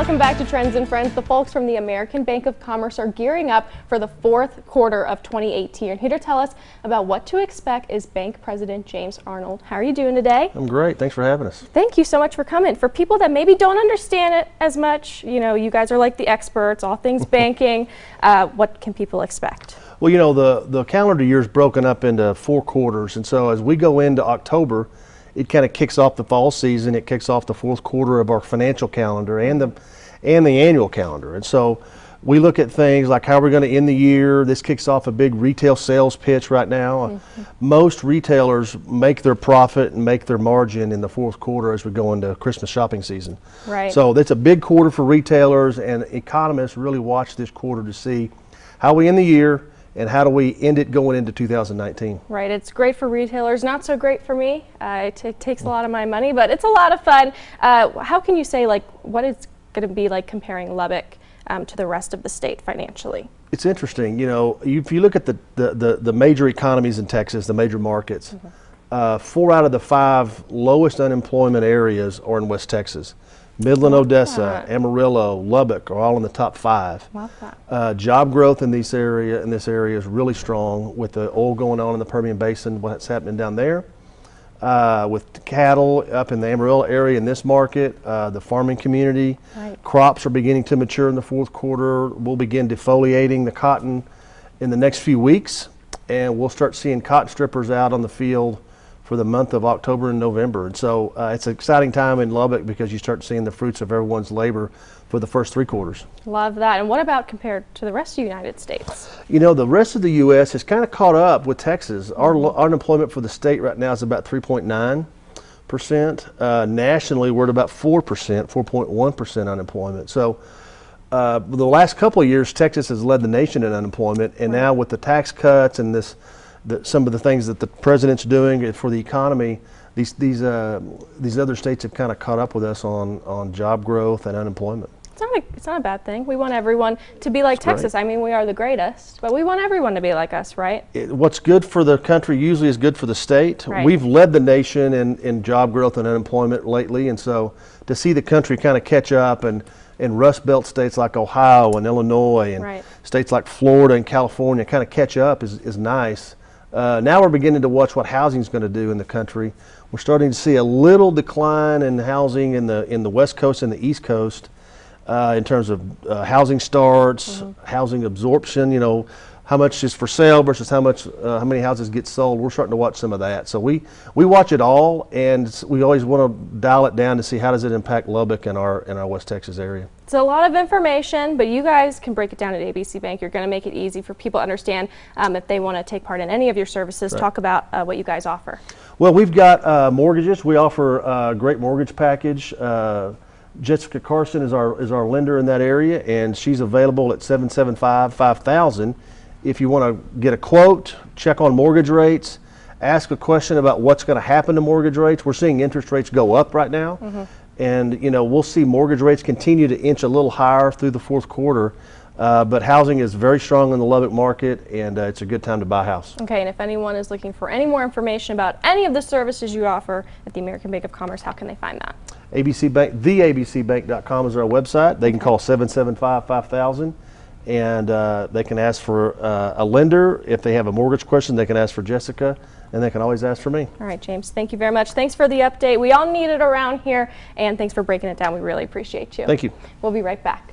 Welcome back to Trends and Friends. The folks from the American Bank of Commerce are gearing up for the fourth quarter of 2018. And here to tell us about what to expect is Bank President James Arnold. How are you doing today? I'm great. Thanks for having us. Thank you so much for coming. For people that maybe don't understand it as much, you know, you guys are like the experts, all things banking. What can people expect? Well, you know, the calendar year is broken up into 4 quarters. And so as we go into October, it kind of kicks off the fall season. It kicks off the fourth quarter of our financial calendar and the annual calendar. And so we look at things like how we're going to end the year. This kicks off a big retail sales pitch right now. Most retailers make their profit and make their margin in the fourth quarter as we go into Christmas shopping season. Right. So that's a big quarter for retailers, and economists really watch this quarter to see how we end the year and how do we end it going into 2019. Right, it's great for retailers, not so great for me. It takes a lot of my money, but it's a lot of fun. How can you say, like, what it's going to be like comparing Lubbock to the rest of the state financially? It's interesting, you know, if you look at the major economies in Texas, the major markets, 4 out of the 5 lowest unemployment areas are in West Texas. Midland, Odessa, Amarillo, Lubbock are all in the top 5. Love that. Job growth in this area is really strong with the oil going on in the Permian Basin, what's happening down there. With cattle up in the Amarillo area in this market, the farming community. Right. Crops are beginning to mature in the fourth quarter. We'll begin defoliating the cotton in the next few weeks, and we'll start seeing cotton strippers out on the field for the month of October and November. And so it's an exciting time in Lubbock because you start seeing the fruits of everyone's labor for the first 3 quarters. Love that. And what about compared to the rest of the United States? You know, the rest of the U.S. has kind of caught up with Texas. Our unemployment for the state right now is about 3.9%. Nationally, we're at about 4%, 4.1% unemployment. So the last couple of years, Texas has led the nation in unemployment, and now with the tax cuts and some of the things that the president's doing for the economy, these other states have kind of caught up with us on job growth and unemployment. It's not a bad thing. We want everyone to be like Texas. I mean, we are the greatest, but we want everyone to be like us, right? What's good for the country usually is good for the state. Right. We've led the nation in job growth and unemployment lately, and so to see the country kind of catch up and in Rust Belt states like Ohio and Illinois and states like Florida and California kind of catch up is nice. Now we're beginning to watch what housing is going to do in the country. We're starting to see a little decline in housing in the West Coast and the East Coast in terms of housing starts, housing absorption. You know, how much is for sale versus how many houses get sold. We're starting to watch some of that. So we watch it all, and we always want to dial it down to see how does it impact Lubbock and our West Texas area. It's a lot of information, but you guys can break it down at ABC Bank. You're going to make it easy for people to understand if they want to take part in any of your services. Talk about what you guys offer. Well, we've got mortgages. We offer a great mortgage package. Jessica Carson is our lender in that area, and she's available at 775-5000. If you want to get a quote, check on mortgage rates, ask a question about what's going to happen to mortgage rates. We're seeing interest rates go up right now. And you know, we'll see mortgage rates continue to inch a little higher through the fourth quarter, but housing is very strong in the Lubbock market, and it's a good time to buy a house. Okay, and if anyone is looking for any more information about any of the services you offer at the American Bank of Commerce, how can they find that? ABC Bank, theabcbank.com is our website. They can call 775-5000. And they can ask for a lender. If they have a mortgage question, they can ask for Jessica, and they can always ask for me. All right, James, thank you very much. Thanks for the update. We all need it around here, and thanks for breaking it down. We really appreciate you. Thank you. We'll be right back.